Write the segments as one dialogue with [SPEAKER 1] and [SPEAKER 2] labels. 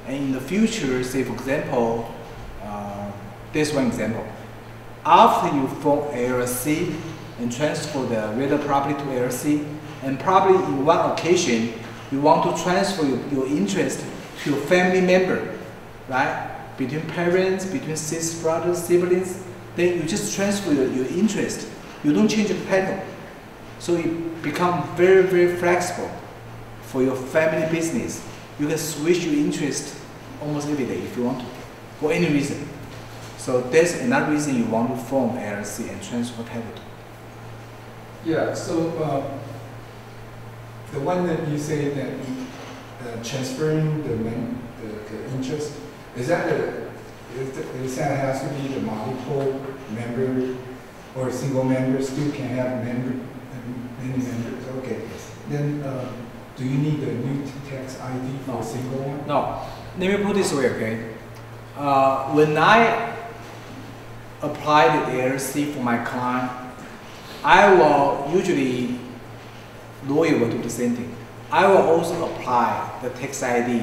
[SPEAKER 1] And in the future, say for example, this one example. After you form LLC and transfer the real property to LLC, and probably in one occasion, you want to transfer your interest to your family member, right? Between parents, between sisters, brothers, siblings, then you just transfer your interest. You don't change the pattern. So it becomes very, very flexible for your family business. You can switch your interest almost every day if you want to, for any reason. So that's another reason you want to form LLC and transfer capital.
[SPEAKER 2] Yeah, so the one that you say that transferring the interest, is that has to be the multiple member or a single member still can have many members? Okay. Then do you need a new tax ID for a single one?
[SPEAKER 1] No. Let me put it this way, okay? When I apply the LLC for my client, I will usually lawyer will do the same thing. I will also apply the tax ID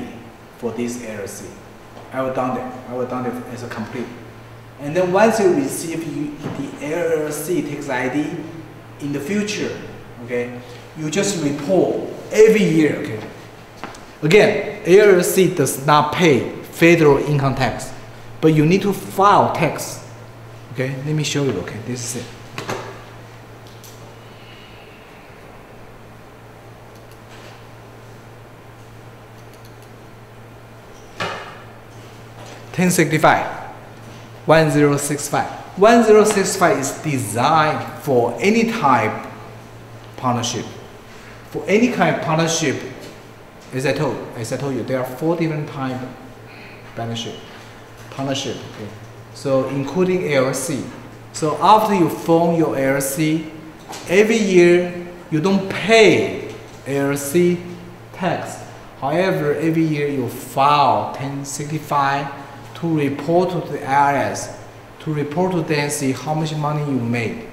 [SPEAKER 1] for this LLC. I will done that as a complete. And then once you receive the LLC tax ID in the future, okay, you just report every year, okay. Again, LLC does not pay federal income tax, but you need to file tax. Okay, let me show you. Okay, this is it. $1065, 1065. 1065 is designed for any type partnership. For any kind of partnership, as I told you, there are 4 different types of partnership. Okay. So including LLC. So after you form your LLC, every year you don't pay LLC tax. However, every year you file 1065 to report to the IRS, to report to them, see how much money you made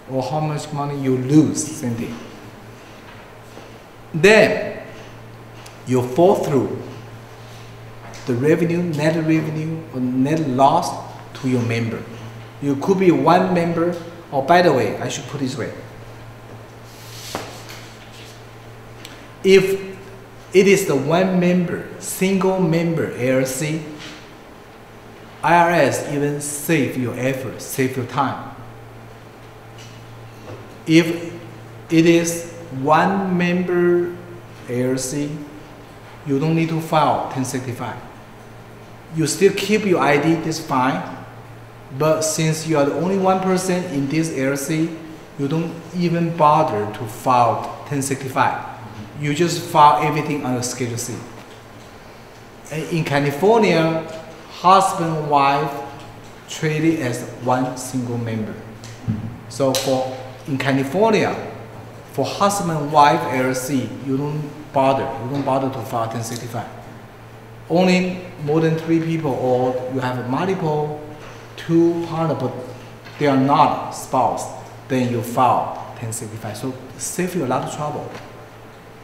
[SPEAKER 1] or how much money you lose, same thing. Then you fall through the revenue, net revenue, or net loss to your member. You could be one member, or by the way, I should put it this way. If it is the one member, single member LLC, IRS even save your effort, save your time. If it is one member LLC, you don't need to file 1065. You still keep your ID, that's fine. But since you are the only one person in this LLC, you don't even bother to file 1065. You just file everything under Schedule C. And in California, husband and wife treated as one single member. So in California, for husband and wife LLC, you don't bother to file 1065. Only more than 3 people, or you have multiple 2 partners, but they are not spouse, then you file 1065. So save you a lot of trouble,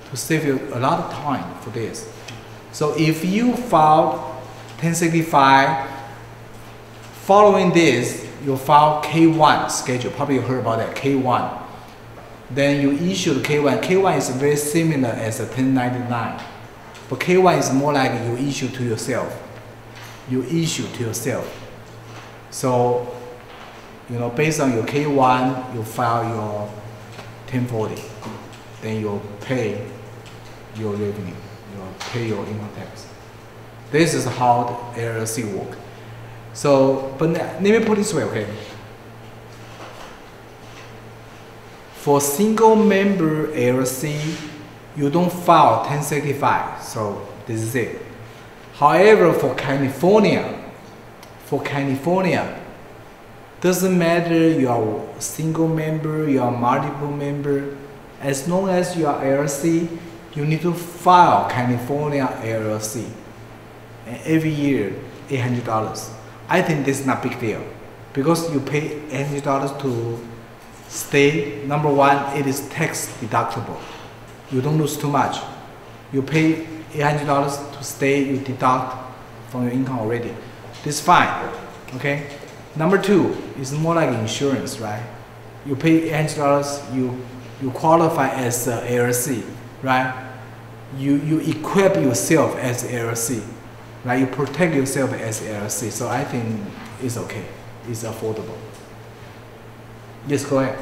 [SPEAKER 1] to save you a lot of time for this. So if you file 1065, following this, you file K1 schedule. Probably you heard about that, K1. Then you issue the K1. K1 is very similar as a 1099. But K1 is more like you issue to yourself. You issue to yourself. So, based on your K1, you file your 1040. Then you pay your revenue. You pay your income tax. This is how the LLC works. So, but let me put it this way, okay? For single member LLC, you don't file 1065. So this is it. However, for California, doesn't matter you are single member, you are multiple member, as long as you are LLC, you need to file California LLC. And every year, $800. I think this is not a big deal because you pay $800 to stay. Number one, it is tax deductible. You don't lose too much. You pay $800 to stay, you deduct from your income already. This is fine, okay? Number two is more like insurance, right? You pay $800, you qualify as a LLC, right? You equip yourself as LLC, right? You protect yourself as LLC. So I think it's okay. It's affordable. Yes, go ahead.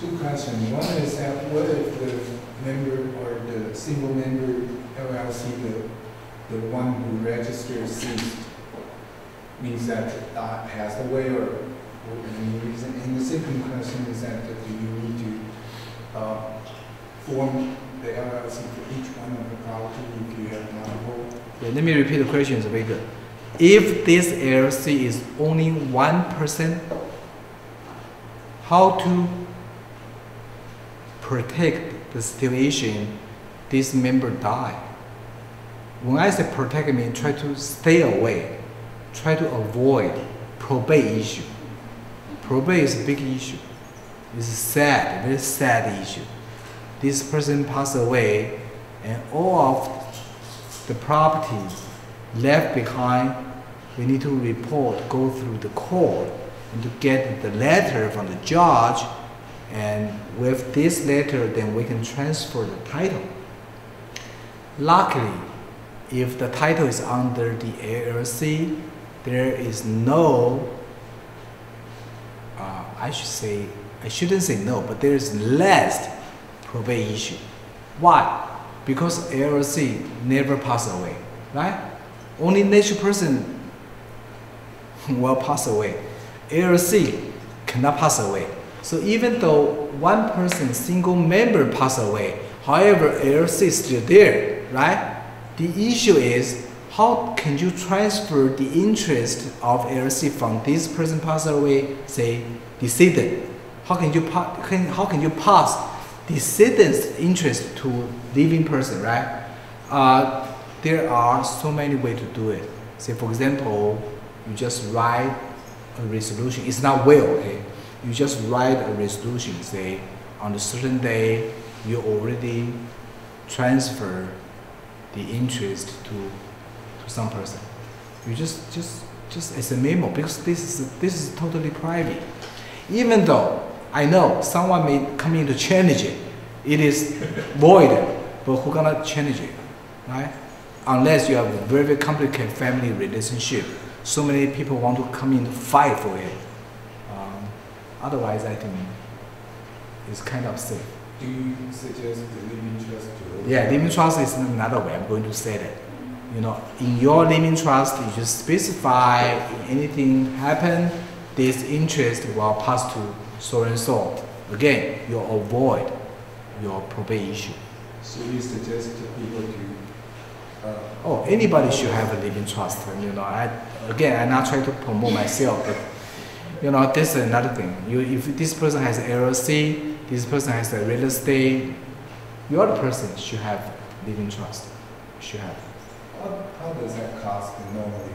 [SPEAKER 2] Two questions. One is that what if the member or the single member LLC, the one who registers ceased, means that passed away or any reason? And the second question is that do you need to form the LLC for each one of the property if you have multiple?
[SPEAKER 1] Yeah, let me repeat the question. It's very good. If this LLC is only one person, how to protect the situation this member died? When I say protect, I mean try to stay away, try to avoid probate issue. Probate is a big issue. It's sad, very sad issue. This person passed away and all of the property left behind, we need to report, go through the court and to get the letter from the judge, and with this letter then we can transfer the title. Luckily, if the title is under the LLC, there is no, I shouldn't say no, but there is less probate issue. Why? Because LLC never pass away, right? Only natural person will pass away. LLC cannot pass away. So even though one person, single member pass away, however, LLC is still there, right? The issue is how can you transfer the interest of LLC from this person pass away, say, decedent? How can you pass decedent's interest to living person, right? There are so many ways to do it. Say, for example, you just write a resolution. It's not will, okay? You just write a resolution. Say, on a certain day, you already transfer the interest to some person. You just as a memo, because this is totally private. Even though I know someone may come in to change it, it is void, but who gonna change it, right? Unless you have a very complicated family relationship, so many people want to come in to fight for it. Otherwise, I think it's kind of safe.
[SPEAKER 2] Do you suggest the living trust to?
[SPEAKER 1] Yeah, living trust is another way. I'm going to say that. You know, in your living trust, you just specify if anything happen, this interest will pass to so and so. Again, you avoid your probate issue.
[SPEAKER 2] So you suggest to people to?
[SPEAKER 1] Anybody should have a living trust. And, you know, I'm not trying to promote myself, but you know, this is another thing. If this person has LLC, this person has a real estate, your other person should have living trust. Should have.
[SPEAKER 2] How does that cost normally?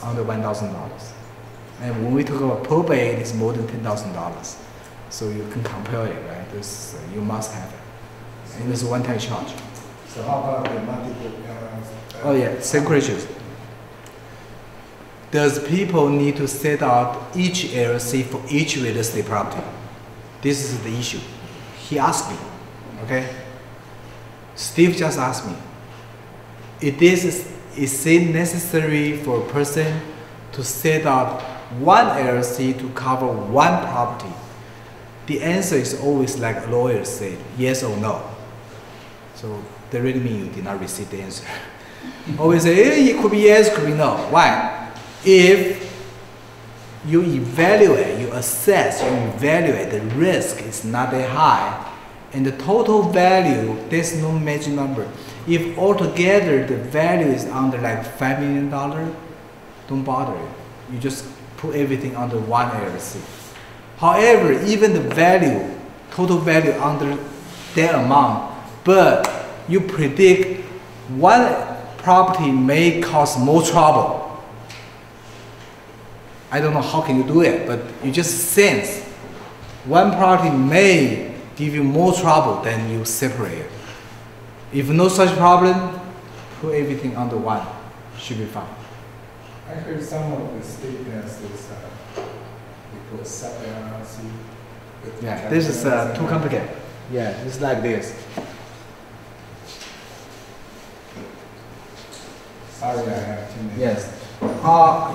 [SPEAKER 1] Under $1,000. And when we talk about probate, it's more than $10,000. So you can compare it, right? This you must have it. And it's a one-time charge.
[SPEAKER 2] So how about the multiple?
[SPEAKER 1] Oh yeah, same questions. Does people need to set out each LLC for each real estate property? This is the issue. He asked me, okay? Steve just asked me, is it necessary for a person to set out one LLC to cover one property? The answer is always like a lawyer said, yes or no. So that really means you did not receive the answer. Always say, it could be yes, could be no. Why? If you evaluate, you assess, you evaluate, the risk is not that high, and the total value, there's no magic number. If altogether the value is under like $5 million, don't bother. You just put everything under one LLC. However, even the value, total value under that amount, but you predict one property may cause more trouble. I don't know how can you do it, but you just sense one property may give you more trouble than you separate it. If no such problem, put everything under one. Should be fine.
[SPEAKER 2] I heard some of the state has this, they put sub LLC.
[SPEAKER 1] Yeah, this is too complicated. Yeah, it's like this.
[SPEAKER 2] Sorry, I have 2 minutes.
[SPEAKER 1] Yes.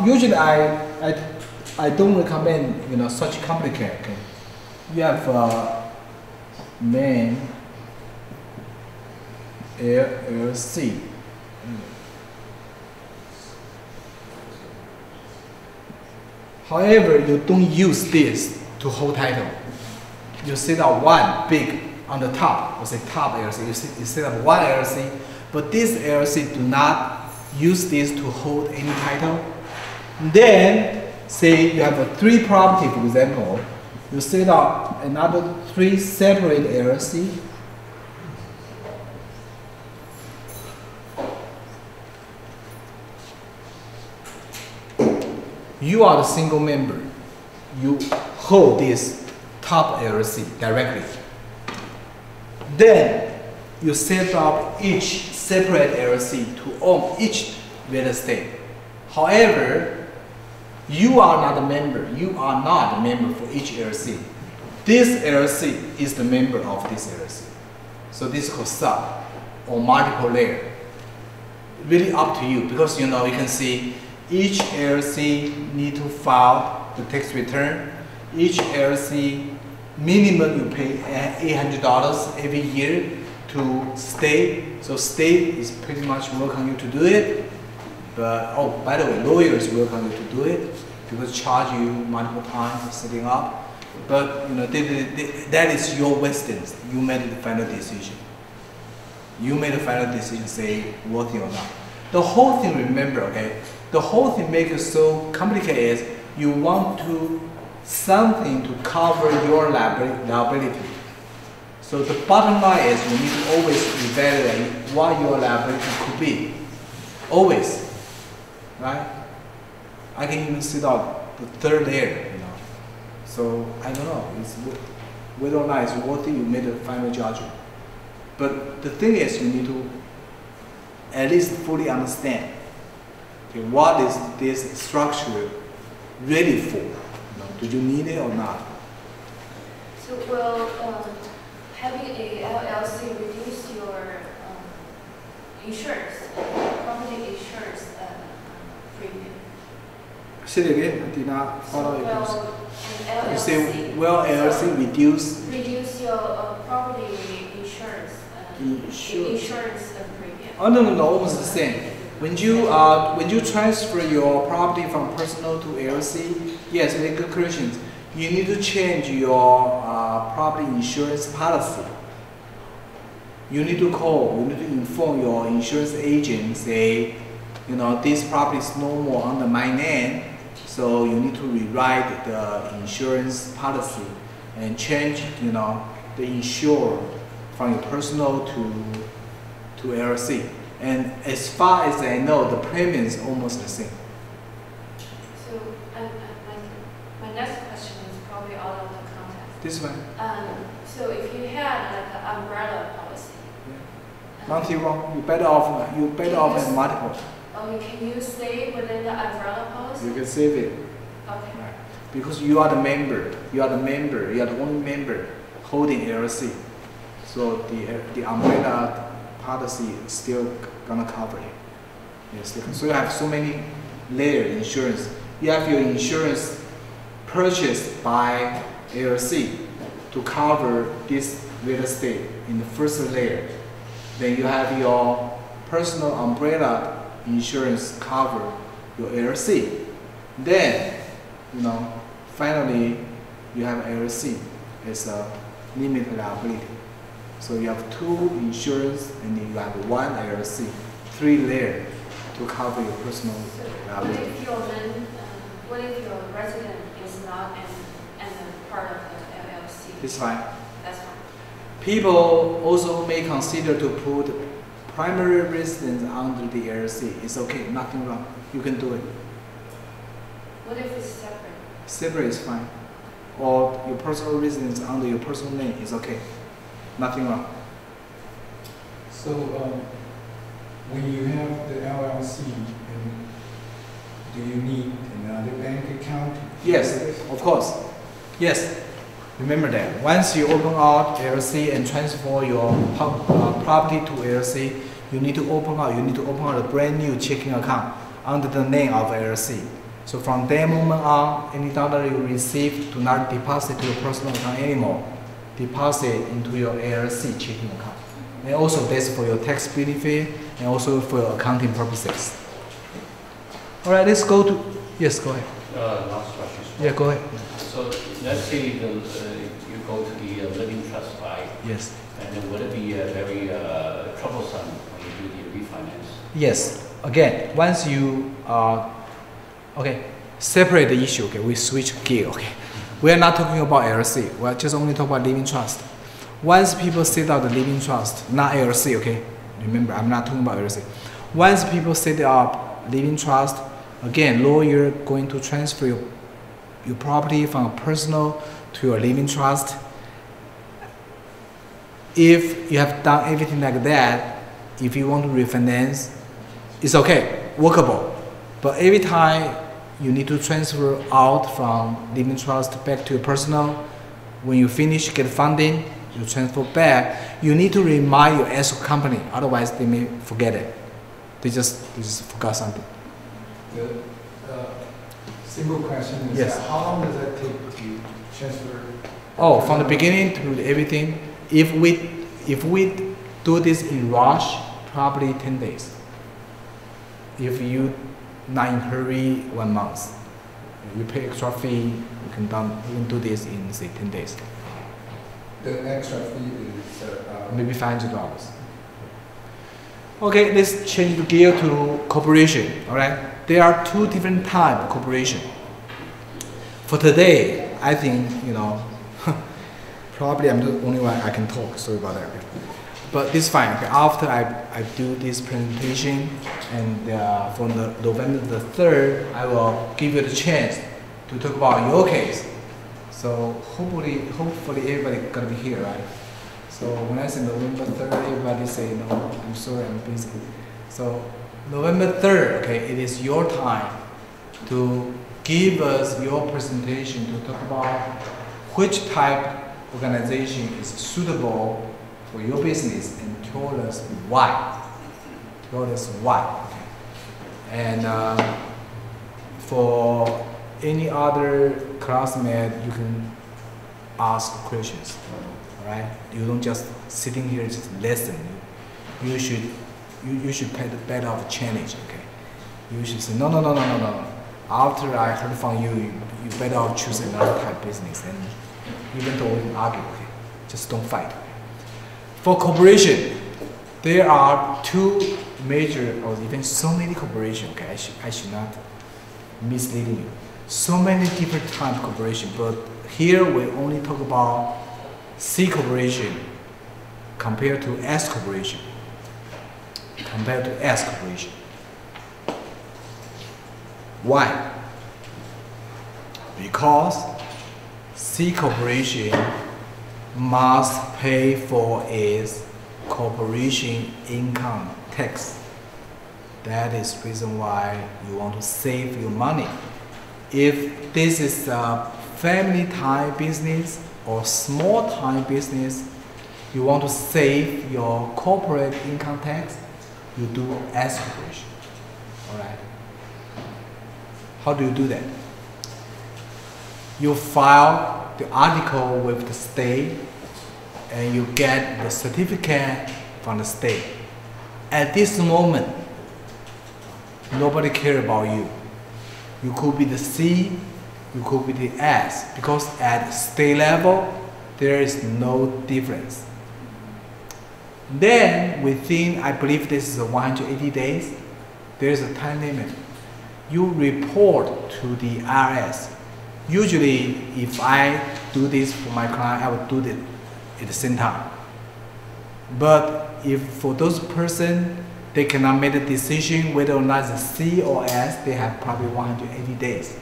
[SPEAKER 1] Usually I don't recommend such complicated. Okay. You have main LLC. However, you don't use this to hold title. You set up one big on the top, or say top LLC. You set up one LLC, but this LLC do not use this to hold any title. Then, say you have 3 property, for example, you set up another 3 separate LLC. You are the single member. You hold this top LLC directly. Then you set up each separate LLC to own each real estate. However, you are not a member. You are not a member for each LLC. This LLC is the member of this LLC. So this is called sub or multiple layer. Really up to you, because you can see each LLC need to file the tax return. Each LLC minimum you pay $800 every year to state. So state is pretty much welcome you to do it. But oh, by the way, lawyers welcome you to do it because charge you multiple times for setting up. But that is your wisdom. You made the final decision. You made the final decision, say worthy or not. The whole thing, remember, okay? The whole thing makes it so complicated is you want something to cover your liability. So the bottom line is you need to always evaluate what your liability could be. Always, right? I can even set up the 3rd layer, So I don't know, it's whether or not it's worthy, you made a final judgment. But the thing is, you need to at least fully understand, okay, what is this structure ready for? Do you need it or not?
[SPEAKER 3] So will having a LLC reduce your insurance, property insurance premium?
[SPEAKER 1] Say it again, I did not follow it.
[SPEAKER 3] Well, an LLC.
[SPEAKER 1] You say, well, LLC
[SPEAKER 3] reduce your property insurance. Insurance premium.
[SPEAKER 1] Oh no, almost the same. When you transfer your property from personal to LLC, yes, very good questions. You need to change your property insurance policy. You need to call. You need to inform your insurance agent. Say, this property is no more under my name, so you need to rewrite the insurance policy and change, the insurer from your personal to LLC. And as far as I know, the premium is almost the same.
[SPEAKER 3] So my next question is probably out of the context.
[SPEAKER 1] This one?
[SPEAKER 3] So if you had like an umbrella policy.
[SPEAKER 1] Yeah. Nothing wrong. You better off at multiple.
[SPEAKER 3] Okay, can you stay within the umbrella policy?
[SPEAKER 1] You can save it.
[SPEAKER 3] Okay.
[SPEAKER 1] Right. Because you are the member. You are the only member holding LLC. So the umbrella policy is still gonna cover it. Yes. So you have so many layer insurance. You have your insurance purchased by LLC to cover this real estate in the first layer. Then you have your personal umbrella insurance cover your LLC. Then, finally you have LLC as a limited liability. So you have 2 insurance and then you have 1 LLC, 3 layers to cover your personal liability.
[SPEAKER 3] What if your resident is not an part of the LLC?
[SPEAKER 1] It's fine.
[SPEAKER 3] That's fine.
[SPEAKER 1] People also may consider to put primary residence under the LLC. It's okay, nothing wrong. You can do it.
[SPEAKER 3] What if it's separate?
[SPEAKER 1] Separate is fine. Or your personal residence under your personal name is okay. Nothing wrong.
[SPEAKER 2] So when you have the LLC, and do you need another bank account?
[SPEAKER 1] Yes, of course. Yes. Remember that. Once you open out LLC and transfer your property to LLC, you need to open out a brand new checking account under the name of LLC. So from that moment on, any dollar you receive, do not deposit to your personal account anymore. Deposit into your LLC checking account. And also that's for your tax benefit and also for your accounting purposes. All right, let's go to, yes, go ahead.
[SPEAKER 4] Last question.
[SPEAKER 1] Yeah, go ahead.
[SPEAKER 4] So let's say you go to the living trust, right?
[SPEAKER 1] Yes.
[SPEAKER 4] And then would it be very troublesome when you do the refinance?
[SPEAKER 1] Yes. Again, once you okay, separate the issue. Okay, we switch gear. Okay, we are not talking about LLC. We are just only talking about living trust. Once people set up the living trust, not LLC. Okay, remember I'm not talking about LLC. Once people set up living trust, again, lawyer going to transfer your property from a personal to your living trust. If you have done everything like that, if you want to refinance, it's okay, workable. But every time you need to transfer out from living trust back to your personal, when you finish, get funding, you transfer back, you need to remind your escrow company, otherwise they may forget it. They just forgot something.
[SPEAKER 2] The simple question is,
[SPEAKER 1] yes,
[SPEAKER 2] how long does that take to transfer?
[SPEAKER 1] Oh, from the beginning to everything. If we do this in rush, probably 10 days. If you not in hurry, 1 month. You pay extra fee, you can do this in say 10 days.
[SPEAKER 2] The extra fee is
[SPEAKER 1] maybe $500. Okay, let's change the gear to corporation. All right, there are two different types of corporation. For today, I think probably I'm the only one I can talk. Sorry about that. But this is fine. Okay, after I do this presentation, and from the November the 3rd, I will give you the chance to talk about your case. So hopefully everybody gonna be here, right? So when I say November 3rd, everybody say, no, I'm sorry, I'm busy. So November 3rd, okay, it is your time to give us your presentation to talk about which type organization is suitable for your business and tell us why. Tell us why. And for any other classmate, you can ask questions. All right? You don't just sitting here just listen. You should pay the better of a challenge. Okay? You should say no. After I heard from you, you better choose another type of business. And even though we argue, okay, just don't fight. For corporation, there are two major, or even so many corporations. Okay, I should not misleading you. So many different types of corporation, but here we only talk about C corporation compared to S corporation. Compared to S corporation. Why? Because C corporation must pay for its corporation income tax. That is the reason why you want to save your money. If this is a family time business or small time business, you want to save your corporate income tax, you do S corporation. All right. How do you do that? You file the article with the state and you get the certificate from the state. At this moment, nobody cares about you. You could be the C, you could be the S, because at state level, there is no difference. Then within, I believe this is 180 days, there is a time limit. You report to the IRS. Usually, if I do this for my client, I will do it at the same time. But if for those person, they cannot make a decision whether or not it's C or S, they have probably 180 days.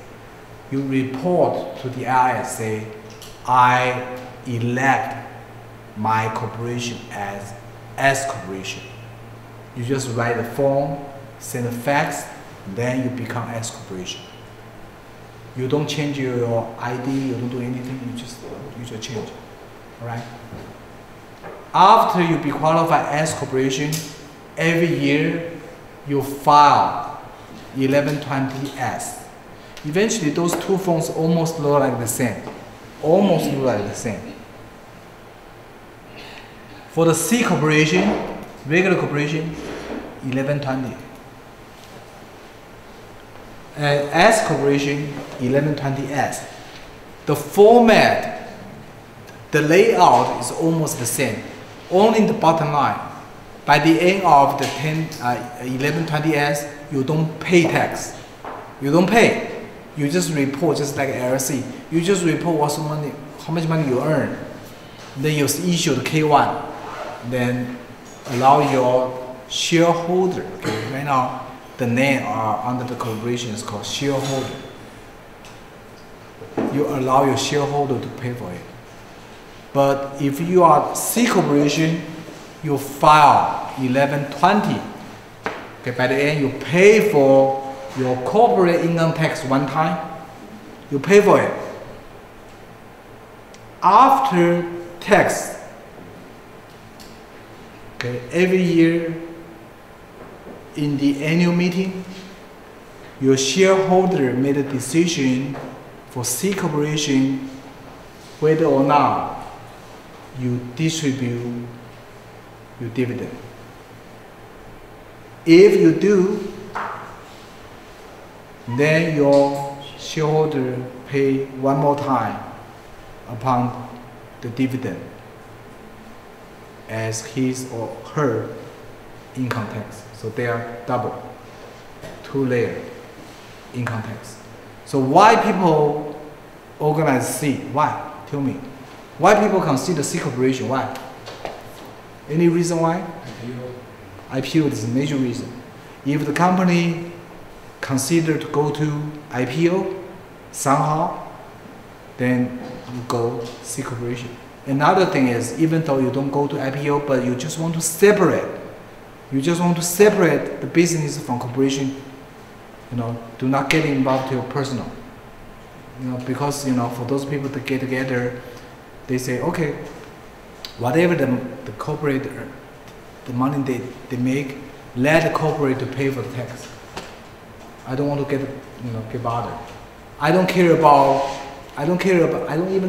[SPEAKER 1] You report to the IRS, say, I elect my corporation as S corporation. You just write a form, send a fax, then you become S corporation. You don't change your ID, you don't do anything, you just change. Alright? After you be qualified as corporation, every year you file 1120S. Eventually those two forms almost look like the same. Almost look like the same. For the C corporation, regular corporation, 1120. And S corporation, 1120S. The format, the layout is almost the same. Only the bottom line. By the end of the 1120S, you don't pay tax. You don't pay. You just report, just like LLC. You just report what's money, how much money you earn. Then you issue the K1. Then allow your shareholder. Okay, right now the name under the corporation is called shareholder. You allow your shareholder to pay for it. But if you are C corporation, you file 1120. Okay, by the end you pay for your corporate income tax one time. You pay for it. After tax, okay, every year in the annual meeting, your shareholder made a decision for C corporation whether or not you distribute your dividend. If you do, then your shareholder pay one more time upon the dividend as his or her income tax. So they are double, two-layer income tax. So why people organize C? Why? Tell me. Why people consider C corporation? Why? Any reason why? IPO is a major reason. If the company consider to go to IPO somehow, then you go C corporation. Another thing is, even though you don't go to IPO, but you just want to separate. You just want to separate the business from corporation. You know, do not get involved to your personal. You know, because for those people that get together, they say, okay, whatever the corporate, the money they make, let the corporate to pay for the tax. I don't want to get bothered. I don't even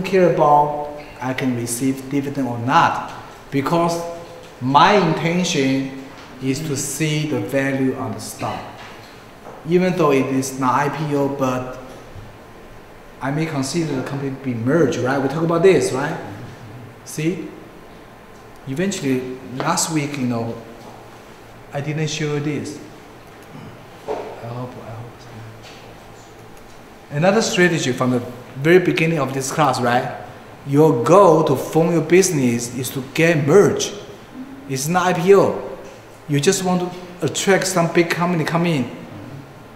[SPEAKER 1] care about I can receive dividend or not, because my intention is to see the value on the stock. Even though it is not IPO, but I may consider the company be merged, right? We talk about this, right? See? Eventually, last week, I didn't show you this. I hope. Another strategy from the very beginning of this class, right? Your goal to form your business is to get merged. It's not IPO. You just want to attract some big company come in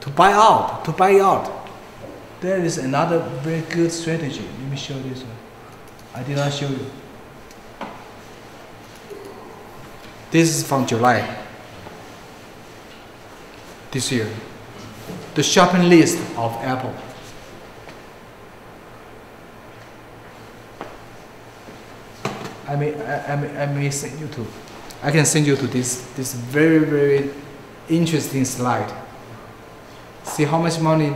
[SPEAKER 1] to buy out, There is another very good strategy. Let me show this one. I did not show you. This is from July this year. The shopping list of Apple. I may send you to. I can send you to this very, very interesting slide. See how much money,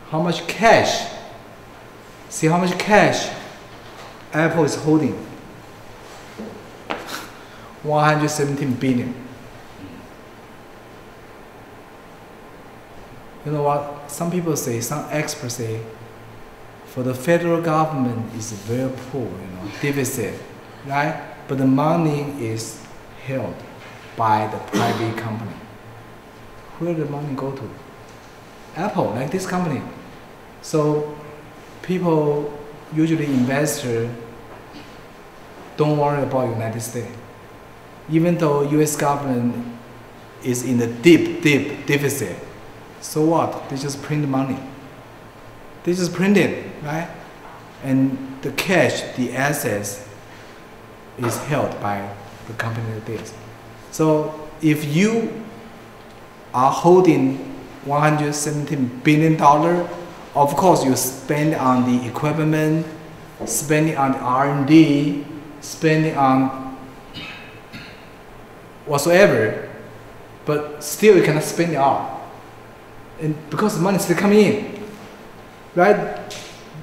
[SPEAKER 1] how much cash. See how much cash Apple is holding. 117 billion. You know what? Some people say, some experts say, for the federal government is very poor, deficit, right? But the money is held by the private company. Where the money go to? Apple, like this company. So people, usually investors, don't worry about United States. Even though US government is in a deep deficit, so what? They just print money. They just print it, right? And the cash, the assets, is held by the company like this. So if you are holding $117 billion, of course you spend on the equipment, spending on R&D, spending on whatsoever, but still you cannot spend it all. And because the money is still coming in, right?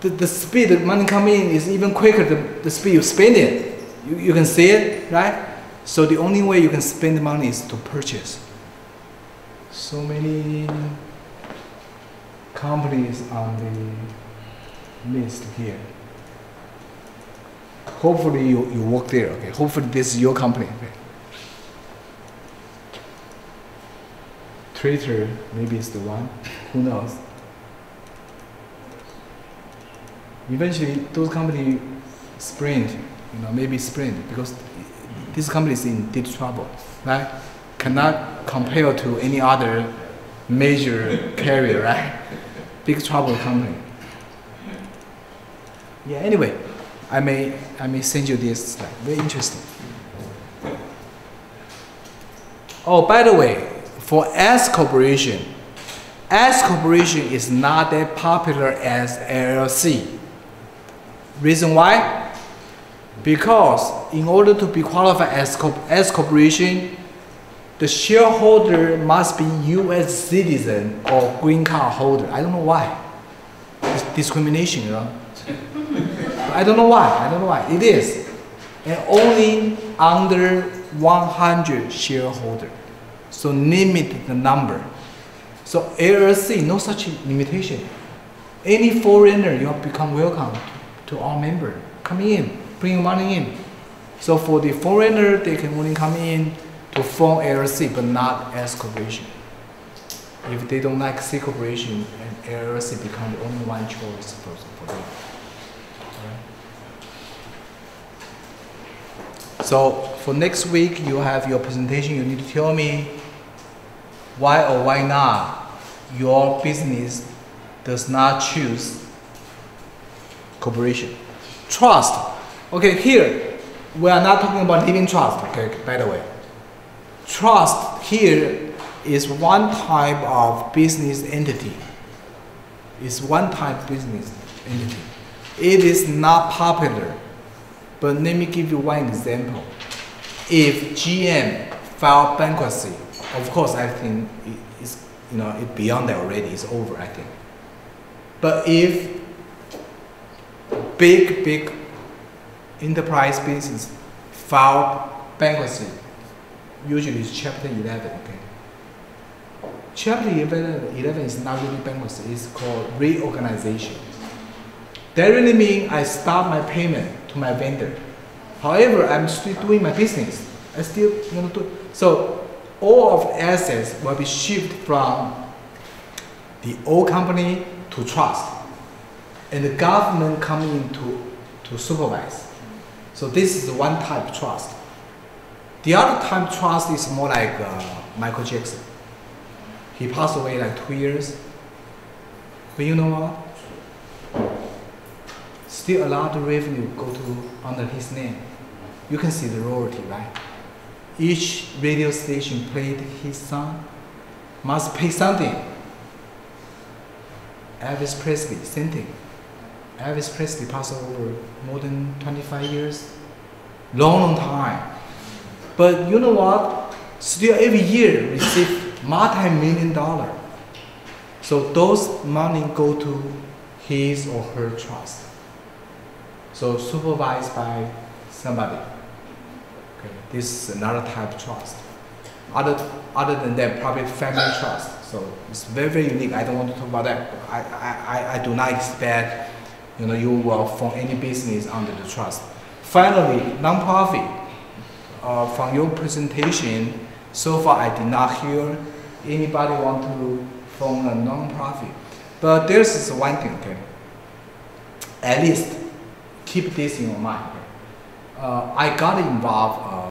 [SPEAKER 1] The speed the money coming in is even quicker than the speed you spend it. You can see it, right? So the only way you can spend the money is to purchase. So many companies on the list here. Hopefully you work there, okay? Hopefully this is your company, okay? Twitter, maybe it's the one, who knows? Eventually those companies sprint, maybe sprint, because this company is in deep trouble, right? Cannot compare to any other major carrier, right? Big trouble company. Yeah, anyway, I may send you this slide, very interesting. Oh, by the way, for S Corporation is not that popular as LLC. Reason why? Because in order to be qualified as S Corporation, the shareholder must be U.S. citizen or green card holder. I don't know why. It's discrimination, I don't know why. It is. And only under 100 shareholder. So limit the number. So LLC, no such limitation. Any foreigner, you have become welcome to our member. Come in, bring money in. So for the foreigner, they can only come in to form LLC, but not S Corporation. If they don't like C Corporation, and LLC become the only one choice for them. So for next week, you have your presentation. You need to tell me why or why not your business does not choose corporation. Trust. Okay, here we are not talking about living trust. Okay, by the way, trust here is one type of business entity. It's one type of business entity. It is not popular. But let me give you one example. If GM filed bankruptcy, of course I think it's beyond that already. It's over, I think. But if big enterprise business filed bankruptcy, usually it's Chapter 11. Okay. Chapter 11 is not really bankruptcy. It's called reorganization. That really means I stop my payment to my vendor. However, I'm still doing my business. I still do. So all of assets will be shifted from the old company to trust, and the government coming in to supervise. So this is one type of trust. The other type of trust is more like Michael Jackson. He passed away like 2 years. But you know what? Still a lot of revenue go to under his name. You can see the royalty, right? Each radio station played his song must pay something. Elvis Presley, same thing. Elvis Presley passed over more than 25 years. Long time. But you know what? Still every year receive multi-million-dollar. So those money go to his or her trust. So supervised by somebody. Okay, this is another type of trust. Other than that, probably family trust. So it's very, very unique. I don't want to talk about that. I do not expect you will form any business under the trust. Finally, nonprofit. From your presentation, so far I did not hear anybody want to form a nonprofit. But there's one thing, okay? At least keep this in your mind. Okay? I got involved